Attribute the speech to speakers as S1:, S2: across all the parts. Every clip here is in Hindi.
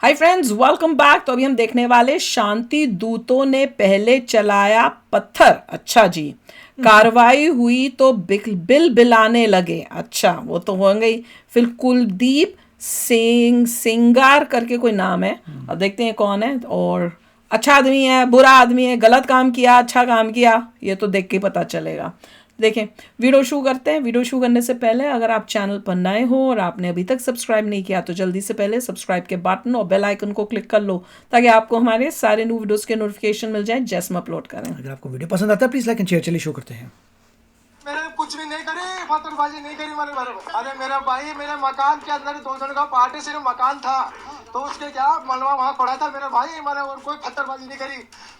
S1: Hi friends, welcome back. तो अभी हम देखने वाले शांति दूतों ने पहले चलाया पत्थर। अच्छा जी, कार्रवाई हुई तो बिल बिलाने लगे। अच्छा, वो तो हो गई। फिर कुलदीप सिंगार करके कोई नाम है, अब देखते हैं कौन है। और अच्छा आदमी है, बुरा आदमी है, गलत काम किया, अच्छा काम किया, ये तो देख के पता चलेगा। देखें, वीडियो शुरू करते हैं। वीडियो शुरू करने से पहले अगर आप चैनल पर नए हो और आपने अभी तक सब्सक्राइब नहीं किया तो जल्दी से पहले सब्सक्राइब के बटन और बेल आइकन को क्लिक कर लो ताकि आपको हमारे सारे न्यू वीडियोस के नोटिफिकेशन मिल जाए जैसे हम अपलोड करें।
S2: अगर आपको वीडियो पसंद आता है प्लीज लाइक एंड शेयर। चलिए शो करते हैं।
S3: मैंने कुछ भी नहीं करी, पत्थरबाजी नहीं करी मैंने। अरे मेरा भाई, मेरे मकान के अंदर 2 जन का पार्टी सिर्फ मकान था तो उसके क्या मनवा वहाँ पड़ा था मेरा भाई। मैंने और कोई पत्थरबाजी नहीं करी।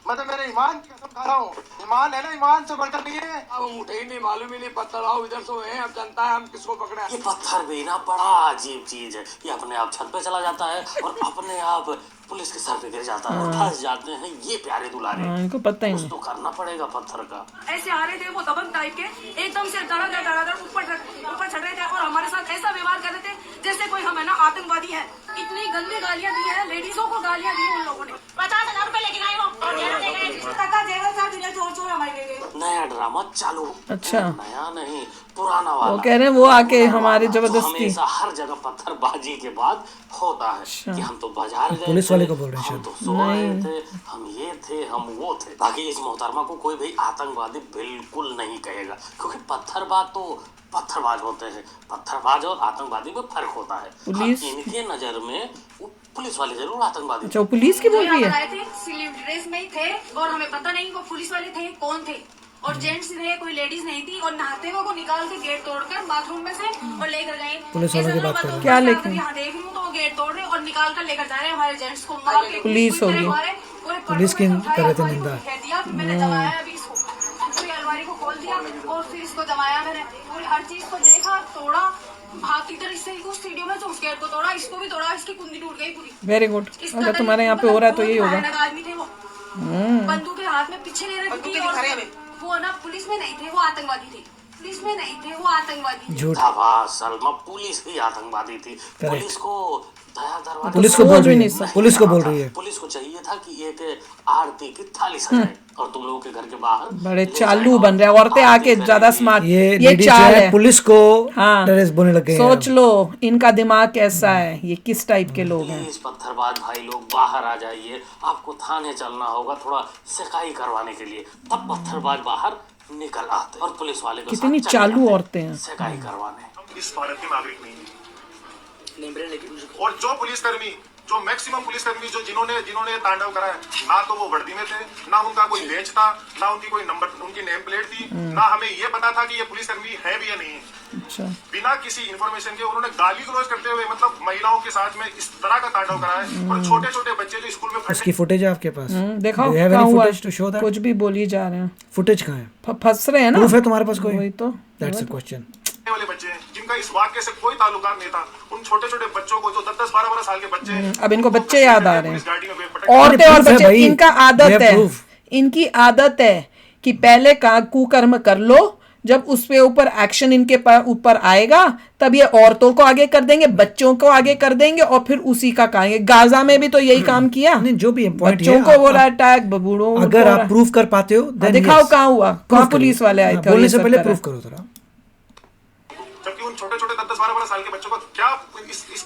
S3: मैं तो मेरे ईमान की कसम खा रहा हूँ। ईमान है ना, ईमान से बढ़कर नहीं है।
S4: अब मुझे ही नहीं मालूम ही नहीं, पत्थर आओ इधर से हैं, अब जनता है हम किसको पकड़े।
S5: ये पत्थर भी ना बड़ा अजीब चीज है। ये अपने आप छत पे चला जाता है और अपने आप पुलिस के सर पे गिर जाता है, फंस जाते हैं ये प्यारे दुलारे।
S1: इनको पता ही
S5: कुछ
S1: नहीं।
S5: तो करना पड़ेगा पत्थर का।
S6: ऐसे आ रहे थे वो दबंग टाइप के, एकदम से धड़ाधड़ ऊपर चढ़ रहे थे और हमारे साथ ऐसा व्यवहार कर रहे थे जैसे कोई हम है ना आतंकवादी है। इतनी गंदी गालियां दी है, लेडीजों को गालियां दी उन लोगों ने। 50,000 रुपए लेके गए वो और जेवर साहब इन्हें चोर हमारे ले गए।
S5: नया ड्रामा चालू।
S1: अच्छा,
S5: नया नहीं, पुराना वाला।
S1: वो कह रहे हैं वो आके हमारे
S5: तो
S1: जबरदस्ती।
S5: हमेशा हर जगह पत्थरबाजी के बाद होता है कि हम तो बाजार गए
S2: पुलिस
S5: थे,
S2: वाले को बोल रहे हैं
S5: हम
S2: शायद।
S5: तो सो आए थे, हम ये थे, हम वो थे। बाकी इस मोहतरमा को कोई भी आतंकवादी बिल्कुल नहीं कहेगा क्योंकि पत्थरबाज तो पत्थरबाज होते हैं। पत्थरबाज और आतंकवादी में फर्क होता है।
S1: पुलिस-
S5: हाँ, इनके नजर में वो पुलिस वाले जरूर आतंकवादी।
S1: अच्छा, वो पुलिस की बोल रही है।
S6: आए थे सिविल ड्रेस में ही थे और हमें पता नहीं वो पुलिस वाले थे कौन थे। और जेंट्स थे, कोई लेडीज नहीं थी। और नहाते हुए को निकाल के गेट तोड़कर बाथरूम में से और लेकर गए।
S2: पुलिस वालों की बात कर रहे हैं।
S1: क्या लेके?
S6: यहाँ देख रही हूँ तो वो गेट तोड़ रहे और निकाल कर लेकर जा रहे हैं हमारे जेंट्स को। मार के
S1: पुलिस होगी।
S2: पुलिस की कर रहे थे निंदा।
S6: मैंने जमाया अभी इसको, पूरी अलमारी को खोल दिया और फिर इसको जमाया। मैंने पूरी हर चीज को देखा, तोड़ा, भागती तरह से कुछ सीढ़ियों में उस गेट को तोड़ा, इसको भी तोड़ा, इसकी कुंडी टूट गई पूरी।
S1: Very good. अगर तुम्हारे यहाँ पे हो रहा है तो यही होगा।
S6: आदमी थे वो, बंदूक के हाथ में पीछे ले रखी थी और वो ना पुलिस में नहीं थे, वो आतंकवादी थे। पुलिस में नहीं थे, वो आतंकवादी थे।
S2: झूठ।
S5: सलमा पुलिस ही आतंकवादी थी। पुलिस को दया दरवाजा
S2: पुलिस को बोल रही है। पुलिस को बोल रही है।
S5: पुलिस को चाहिए था कि एक आरती की थाली सजाए और तुम लोगों के घर के बाहर
S1: बड़े
S5: ले
S1: चालू
S5: जाए
S1: बन रहे हैं औरतें, आके
S5: आरती
S1: ज्यादा
S5: करेंगी।
S1: स्मार्ट।
S2: ये
S1: ये चाल है।
S2: पुलिस को
S1: हाँ।
S2: टेररिस्ट बोलने लग गए हैं।
S1: सोच लो इनका दिमाग कैसा है, ये किस टाइप के लोग हैं।
S5: प्लीज पत्थरबाज भाई लोग बाहर आ जाइए। आपको थाने चलना होगा थोड़ा सिकाई करवाने के लिए, तब पत्थरबाज बाहर निकल आते और पुलिस वाले को
S1: कितनी चालू औरतें हैं।
S5: सिकाई करवाने।
S3: इस भारत के नागरिक नहीं है। और जो पुलिसकर्मी, जो मैक्सिमम पुलिसकर्मी जो जिन्होंने तांडव करा है, ना तो वो वर्दी में थे, ना उनका कोई बेंच था, ना उनकी कोई नंबर, उनकी नेम प्लेट थी, ना हमें ये पता था कि ये पुलिसकर्मी है भी या नहीं है।
S1: अच्छा,
S3: बिना किसी इंफॉर्मेशन के उन्होंने गाली गलौज करते हुए मतलब महिलाओं के साथ में इस तरह का तांडव करा है। और छोटे छोटे बच्चे जो स्कूल में
S2: उसकी फुटेज है आपके पास?
S1: देखो
S2: Do you have
S1: क्या
S2: any
S1: हुआ।
S2: footage to show that?
S1: कुछ भी बोली जा रहे हैं,
S2: फुटेज कहाँ है?
S1: फंस रहे हैं ना।
S2: प्रूफ है तुम्हारे पास कोई?
S1: वही तो।
S2: That's a question.
S3: वाले बच्चे हैं जिनका इस वाक्य से कोई ताल्लुकात नहीं था, उन छोटे छोटे बच्चों को जो 10-10, 12-12 साल के बच्चे हैं,
S1: अब इनको बच्चे याद आ रहे हैं।
S3: पुलिस गाड़ी में पटक-
S1: औरतें और
S2: proof है
S1: बच्चे,
S2: भाई।
S1: इनका
S2: We
S1: आदत
S2: have
S1: है,
S2: proof।
S1: इनकी आदत है कि पहले का कुकर्म कर लो, जब उस पे ऊपर एक्शन इनके ऊपर आएगा तब ये औरतों को आगे कर देंगे, बच्चों को आगे कर देंगे और फिर उसी का कहेंगे। गाजा में भी तो यही काम किया।
S2: नहीं, जो भी पॉइंट
S1: बच्चों को बोला अटैक, बूढ़ों को
S2: अगर
S1: बोला।
S2: आप प्रूफ कर पाते हो then
S1: दिखाओ
S2: yes।
S1: कहाँ हुआ,
S2: Proof
S1: कहाँ
S2: करो।
S1: पुलिस वाले आए
S2: हाँ,
S1: थे और
S2: बोलने
S1: ये
S2: से
S1: सब
S2: पहले
S1: करा।
S2: प्रूफ करो थोड़ा।
S3: जबकि उन छोटे छोटे 10-10, 12-12 साल के बच्चों का क्या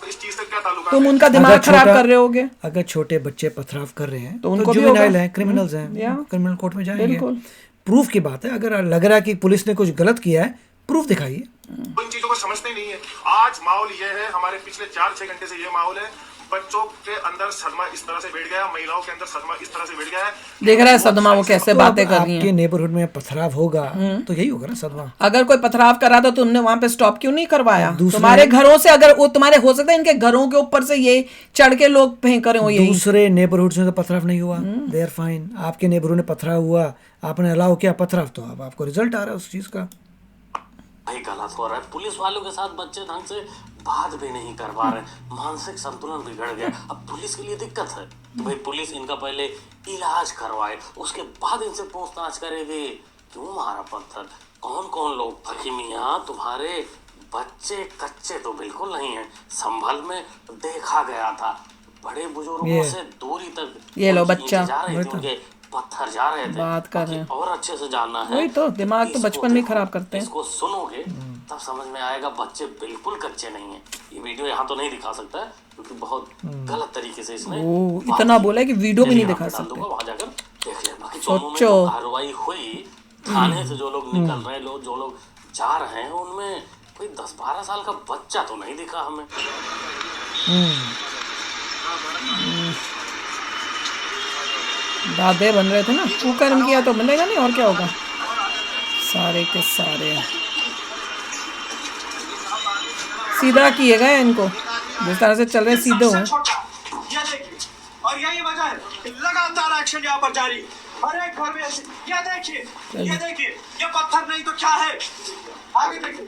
S3: इस चीज से क्या ताल्लुकात
S1: तुम
S3: है?
S1: उनका
S2: अगर
S1: दिमाग खराब
S2: छोटा-
S1: कर रहे होगे।
S2: अगर छोटे बच्चे पथराव कर रहे हैं
S1: तो उनको भी
S2: जुवेनाइल
S1: होगा।
S2: हैं, क्रिमिनल्स
S1: या।
S2: हैं, क्रिमिनल कोर्ट में जाएंगे।
S1: बिल्कुल।
S2: प्रूफ की बात है। अगर लग रहा है कि पुलिस ने कुछ गलत किया है, प्रूफ दिखाइए।
S3: इन चीजों को समझते ही नहीं है। आज माहौल ये है, हमारे पिछले 4-6 घंटे से ये माहौल है, बच्चों के अंदर सदमा इस तरह से बैठ गया, महिलाओं के अंदर सदमा इस तरह से बैठ गया है।
S1: देख रहा है सदमा वो कैसे
S2: तो
S1: बातें
S2: अब
S1: कर रही
S2: आपके
S1: हैं।
S2: नेबरहुड में पथराव होगा तो यही होगा ना, सदमा।
S1: अगर कोई पथराव करा तो तुमने वहां पे स्टॉप क्यों नहीं करवाया?
S2: दूसरे-
S1: तुम्हारे घरों से, अगर वो तुम्हारे हो सकता है इनके घरों के ऊपर से ये चढ़ के लोग फेंक रहे हो। यही
S2: दूसरे नेबरहुड में तो पथराव नहीं हुआ, दे आर फाइन। आपके नेबरहुड में पथराव हुआ, आपने अलाउ किया पथराव, तो अब आपको रिजल्ट आ रहा है उस चीज का।
S5: भाई गलत हो रहा है। पुलिस वालों के साथ बच्चे ढंग से बात भी नहीं कर पा रहे, मानसिक संतुलन बिगड़ गया। अब पुलिस के लिए दिक्कत है तो भाई पुलिस इनका पहले इलाज करवाए, उसके बाद इनसे पूछताछ करेगी क्यों मारा पत्थर, कौन कौन लोग। फकी मियाँ तुम्हारे बच्चे कच्चे तो बिल्कुल नहीं है। संभल में देखा गया था बड़े बुजुर्गों से दूरी तक
S1: ये लो
S5: उनकी
S1: बच्चा,
S5: ईंटें जा रही थी, उनके पत्थर जा रहे थे।
S1: बात कर रहे हैं।
S5: और अच्छे से जानना है,
S1: वही तो, दिमाग तो
S5: इसको
S1: बचपन में ही
S5: देखो,
S1: खराब करते हैं।
S5: इसको सुनोगे तब समझ में आएगा बच्चे बिल्कुल कच्चे नहीं है। ये वीडियो यहाँ तो नहीं दिखा सकता है क्योंकि बहुत गलत तरीके से इसमें
S1: ओ, इतना बोला है कि वीडियो भी नहीं दिखा
S5: डाल दूंगा,
S1: सकते।
S5: वहाँ जाकर देख लेना। बाकी दोनों में
S1: सोचो।
S5: जो कार्रवाई हुई, थाने से जो लोग निकल रहे हैं, लोग जो लोग जा रहे हैं, उनमें कोई 10-12 साल का बच्चा तो नहीं दिखा हमें।
S1: दादे बन रहे थे ना, कुकर्म किया तो बनेगा नहीं, और क्या होगा। सारे के सारे सीधा किए गए इनको, जिस तरह से चल रहे सीधे हुए।
S3: ये देखिए, और यही वजह है लगातार एक्शन यहाँ पर जारी, हर एक घर में ऐसे। ये देखिए, ये देखिए, ये पत्थर नहीं तो क्या है, आगे देखिए।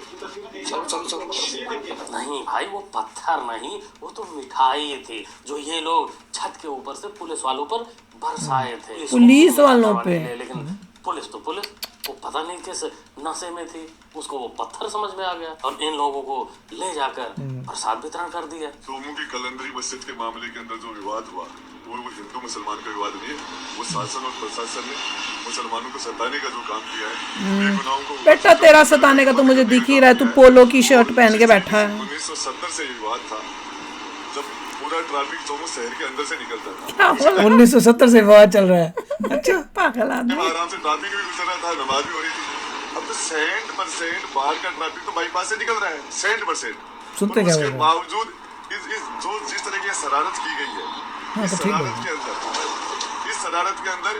S5: नहीं भाई, वो पत्थर नहीं, वो तो मिठाई थी जो ये लोग छत के ऊपर से पुलिस वालों पर बरसाए थे।
S1: पुलिस वालों पे।
S5: लेकिन पुलिस तो पुलिस, वो पता नहीं किस नशे में थी, उसको वो पत्थर समझ में आ गया और इन लोगों को ले जाकर प्रसाद वितरण कर दिया।
S7: सोमू की कलंदरी मस्जिद के मामले के अंदर जो विवाद हुआ, वो हिंदू मुसलमान का विवाद नहीं है, वो शासन और प्रशासन ने मुसलमानों को सताने का जो काम किया है, बेगुनाहों को।
S1: बेटा तेरा सताने का तो मुझे दिख ही रहा है, तू पोलो की शर्ट पहन के बैठा है।
S7: 1970 से विवाद था, जब पूरा ट्रैफिक सोमू शहर के अंदर से निकलता था।
S2: 1970 से विवाद चल रहा है।
S1: अच्छा, पागल आदमी।
S7: आराम से ट्रैफिक भी गुजर रहा था, नमाज भी हो रही थी। अब तो 100% बाहर का ट्रैफिक तो बाईपास से निकल रहा है, 100%।
S2: सुनते क्या
S7: उसके
S2: बोल रहे हैं?
S7: बावजूद जिस तरह की शरारत की गई है,
S2: हाँ,
S7: इस
S2: तो ठीक
S7: शरारत के अंदर, इस शरारत के अंदर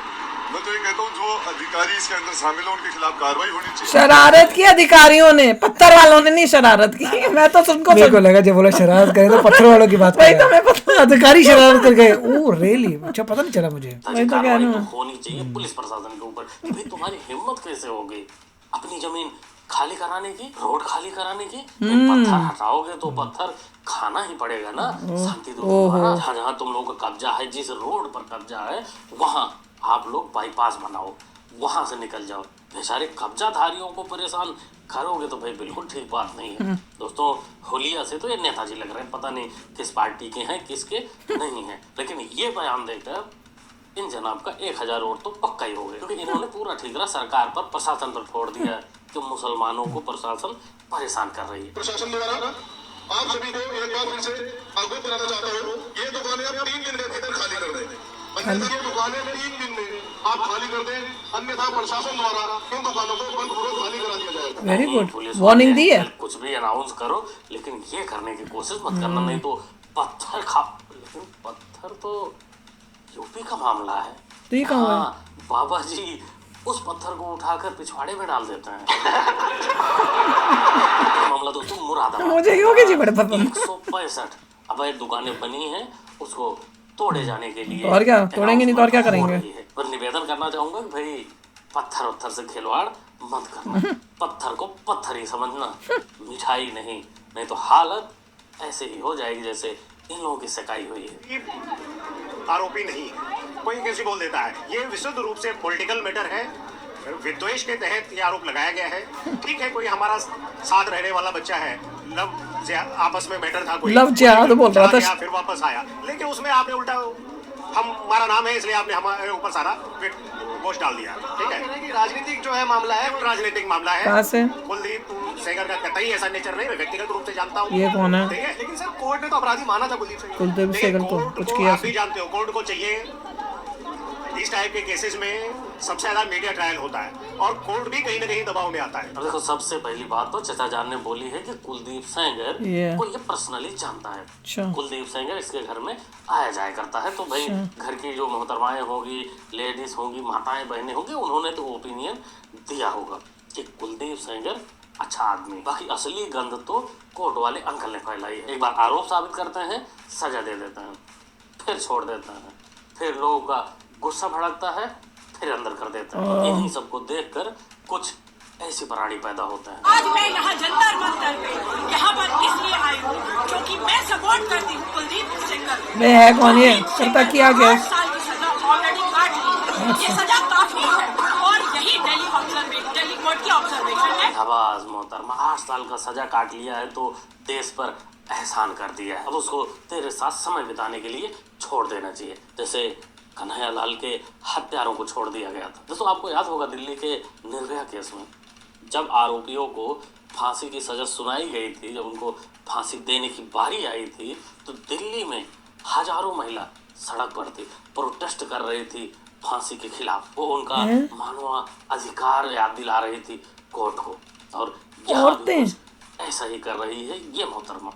S7: मैं तो ये कहता हूँ जो अधिकारी इसके अंदर शामिल है उनके खिलाफ कार्रवाई होनी चाहिए।
S1: शरारत की अधिकारियों ने, पत्थर वालों ने नहीं शरारत की। मैं तो सुनको
S2: मेरे को लगा जब बोला शरारत करे तो पत्थर वालों की बात
S1: वही
S2: कर
S1: तो
S2: रहा
S1: मैं पता
S2: है। अधिकारी शरारत कर गए। ओ रियली, अच्छा पता नहीं चला मुझे।
S1: वही तो कह
S5: कार्रवाई
S1: रहा
S5: तो
S1: हूँ।
S5: होनी चाहिए पुलिस प्रशासन के ऊपर कि भाई तुम्हारी हिम्मत कैसे हो गई अपनी जमीन खाली कराने की, रोड खाली कराने की। पत्थर हटाओगे तो पत्थर खाना ही पड़ेगा ना। शांति जहाँ जहाँ तुम लोगों का कब्जा है, जिस रोड पर कब्जा है, वहाँ आप लोग बाईपास बनाओ, वहां से निकल जाओ। बेचारे कब्जाधारियों को परेशान करोगे तो भाई बिल्कुल ठीक बात नहीं है। दोस्तों, होलिया से तो ये नेताजी लग रहे हैं, पता नहीं किस पार्टी के हैं किसके नहीं है, लेकिन ये बयान देकर इन जनाब का 1000 वोट तो पक्का ही हो गया, क्योंकि इन्होंने पूरा ठीकरा सरकार पर, प्रशासन पर फोड़ दिया है कि मुसलमानों को प्रशासन परेशान कर रही है।
S7: प्रशासन द्वारा आप सभी को एक बार फिर से अवगत कराना चाहता हूँ, ये दुकानें आप 3 दिन के भीतर खाली कर दें। अन्यथा ये दुकानें 3 दिन में आप खाली कर दें, अन्यथा प्रशासन द्वारा इन दुकानों को बंद खाली करा दिया जाएगा।
S1: वेरी
S5: नहीं,
S1: गुड,
S5: पुलिस
S1: वार्निंग
S5: वाले
S1: दी है।
S5: कुछ भी अनाउंस करो, लेकिन ये करने की कोशिश मत करना, नहीं तो पत्थर खा। लेकिन पत्थर तो यूपी का मामला है।
S1: तो ये कहाँ हुआ?
S5: हाँ, बाबा जी उस पत्थर को उठाकर पिछवाड़े में डाल देते हैं। मामला दोस्तों मुरादाबाद।
S1: मुझे योगी जी बड़े पसंद।
S5: 165 अवैध दुकानें बनी हैं, उसको तोड़े जाने के लिए।
S1: और क्या, तोड़ेंगे नहीं तो और क्या करेंगे?
S5: पर निवेदन करना चाहूंगा कि भाई पत्थर उत्थर से खिलवाड़ मत करना, पत्थर को पत्थर ही समझना, मिठाई नहीं तो हालत ऐसे ही हो जाएगी जैसे इन लोगों की सकाई हुई है।
S8: आरोपी नहीं, कोई कैसे बोल देता है। ये विशुद्ध रूप से पॉलिटिकल मैटर है, विद्वेष के तहत ये आरोप लगाया गया है। ठीक है, कोई हमारा साथ रहने वाला बच्चा है, आपस में मैटर था, कोई
S1: लव जिहाद बोल रहा था,
S8: फिर वापस आया, लेकिन उसमें आपने उल्टा हमारा नाम है इसलिए आपने हमारे ऊपर सारा गोश्त डाल दिया। ठीक है,
S3: राजनीतिक जो है मामला है,
S8: राजनीतिक मामला है।
S1: कहाँ से?
S8: कुलदीप सेंगर का कतई ऐसा नेचर नहीं, मैं व्यक्तिगत रूप से जानता हूँ।
S1: ये कौन है?
S8: ठीक है,
S3: लेकिन सर कोर्ट ने तो अपराधी माना था कुलदीप सेंगर।
S1: कुलदीप सेंगर को
S8: कोर्ट
S1: कुछ
S8: को
S1: किया?
S8: आप भी जानते हो, कोर्ट को चाहिए इस टाइप के केसेस में सबसे ज्यादा मीडिया ट्रायल होता है और कोर्ट भी कहीं ना कहीं दबाव में आता है।
S5: अब देखो, सबसे पहली बात तो चचा जान ने बोली है कि कुलदीप सेंगर को ये पर्सनली जानता है।
S1: अच्छा।
S5: कुलदीप सेंगर इसके घर में आया जाया करता है, तो भाई घर की जो मोहतरमाएं होगी, लेडीज होंगी, माताएं बहनें होंगी, उन्होंने तो ओपिनियन दिया होगा कि कुलदीप सेंगर अच्छा आदमी। बाकी असली गंध तो कोर्ट वाले अंकल ने फैलाई है। एक बार आरोप साबित करते हैं, सजा दे देते हैं, फिर छोड़ देते हैं, फिर लोगों का गुस्सा भड़कता है, फिर अंदर कर देते हैं। इन्हीं सबको देखकर कुछ ऐसे प्राणी पैदा होते हैं।
S6: आज मैं यहाँ जंतर मंतर पे यहाँ पर इसलिए आई हूँ क्योंकि मैं सपोर्ट करती हूँ कुलदीप सेंगर।
S1: वे है कौन, ये करता क्या क्या?
S6: 8 साल की सजा ऑलरेडी काट ली, ये सजा काफी है और यही दिल्ली कोर्ट की ऑब्जर्वेशन है।
S5: आवाज मोहतरमा 8 साल का सजा काट लिया है तो देश पर एहसान कर दिया है, अब उसको तेरे साथ समय बिताने के लिए छोड़ देना चाहिए, जैसे कन्हैया लाल के हत्यारों को छोड़ दिया गया था। दोस्तों आपको याद होगा दिल्ली के निर्भया केस में जब आरोपियों को फांसी की सजा सुनाई गई थी, जब उनको फांसी देने की बारी आई थी तो दिल्ली में हजारों महिला सड़क पर थी, प्रोटेस्ट कर रही थी फांसी के खिलाफ, वो उनका मानव अधिकार याद दिला रही थी कोर्ट को, और
S1: औरतें
S5: ऐसा ही कर रही है ये मोहतरमा।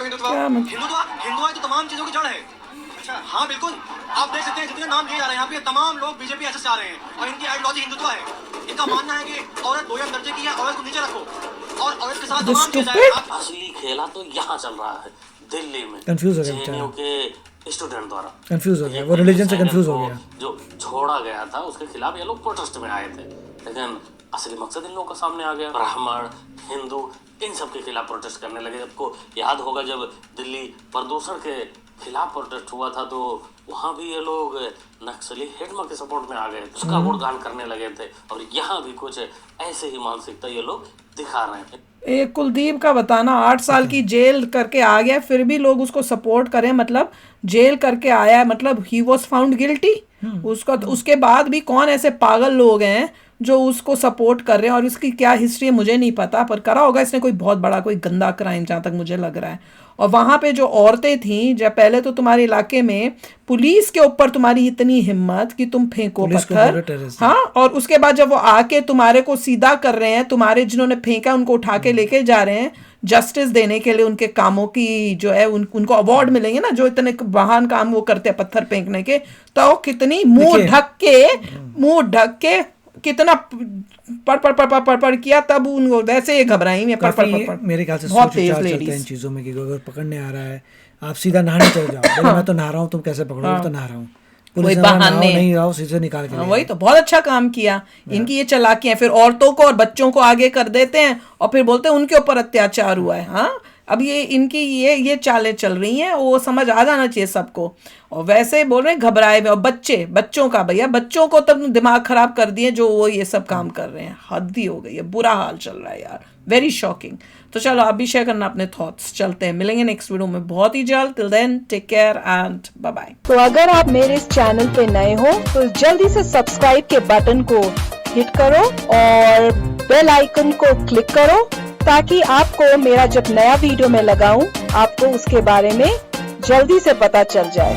S3: हिंदुत्व तो तमाम चीजों की जड़ है। अच्छा हाँ बिल्कुल, आप देख सकते हैं जितने नाम लिए जा रहे हैं यहाँ पे तमाम लोग बीजेपी ऐसे से आ रहे हैं और इनकी आइडियोलॉजी हिंदुत्व है। इनका मानना है कि औरत 2 दर्जे की है, औरत को नीचे रखो और औरत के साथ तमाम किया जाए।
S5: असली खेला तो यहाँ चल रहा है दिल्ली में,
S2: कंफ्यूज हो गया
S5: जेएनयू के स्टूडेंट द्वारा,
S2: कंफ्यूज हो गया, वो रिलीजन से कंफ्यूज हो गया।
S5: जो छोड़ा गया था उसके खिलाफ ये लोग प्रोटेस्ट में आए थे, लेकिन असली मकसद इन लोगों का सामने आ गया। ब्राह्मण, हिंदू, इन सब के खिलाफ प्रोटेस्ट करने लगे। आपको याद होगा जब दिल्ली प्रदूषण के खिलाफ प्रोटेस्ट हुआ था तो वहाँ भी ये लोग नक्सली हिडमा के सपोर्ट में आ गए, उसका गुणगान करने लगे थे, और यहाँ भी कुछ ऐसे ही मानसिकता ये लोग दिखा रहे हैं।
S1: एक कुलदीप का बताना 8 साल की जेल करके आ गया, फिर भी लोग उसको सपोर्ट करें, मतलब जेल करके आया है, मतलब ही वॉज फाउंड गिल्टी। उसका उसके बाद भी कौन ऐसे पागल लोग हैं जो उसको सपोर्ट कर रहे हैं, और इसकी क्या हिस्ट्री है मुझे नहीं पता, पर करा होगा इसने कोई बहुत बड़ा कोई गंदा क्राइम, जहाँ तक मुझे लग रहा है। और वहाँ पे जो औरतें थीं, जब पहले तो तुम्हारे इलाके में पुलिस के ऊपर तुम्हारी इतनी हिम्मत कि तुम फेंको पत्थर, हाँ, और उसके बाद जब वो आके तुम्हारे को सीधा कर रहे हैं, तुम्हारे जिन्होंने फेंका उनको उठा के लेके जा रहे हैं जस्टिस देने के लिए, उनके कामों की जो है उनको अवार्ड मिलेंगे ना, जो इतने महान काम वो करते हैं पत्थर फेंकने के, तो कितनी मुंह ढक के कितना पढ़ किया, तब उनको वैसे घबराई में पढ़
S2: मेरे ख्याल से
S1: बहुत
S2: सोच विचार
S1: तेज
S2: चलते हैं इन चीजों में कि अगर पकड़ने आ रहा है आप सीधा नहाने चले जाओ, बोले मैं तो नहा रहा हूँ, तुम कैसे पकड़ोगे? मैं तो नहा रहा हूँ, पुलिस बहाने नहीं रहा, सीधे निकाल के
S1: वही तो बहुत अच्छा काम किया इनकी ये चालाकियां, फिर औरतों को और बच्चों को आगे कर देते हैं और फिर बोलते हैं उनके ऊपर अत्याचार हुआ है। हाँ, अब ये इनकी ये चालें चल रही हैं, वो समझ आ जाना चाहिए सबको। और वैसे बोल रहे हैं घबराए हुए, और बच्चों का भैया, बच्चों को तब दिमाग खराब कर दिए जो वो ये सब काम कर रहे हैं, हद ही हो गई है, बुरा हाल चल रहा है यार, वेरी शॉकिंग। तो चलो आप भी शेयर करना अपने थॉट्स, चलते हैं, मिलेंगे नेक्स्ट वीडियो में बहुत ही जल्द। Till then take care and bye bye.
S9: तो अगर आप मेरे इस चैनल पे नए हो तो जल्दी से सब्सक्राइब के बटन को हिट करो और बेल आइकन को क्लिक करो, ताकि आपको मेरा जब नया वीडियो मैं लगाऊं आपको उसके बारे में जल्दी से पता चल जाए।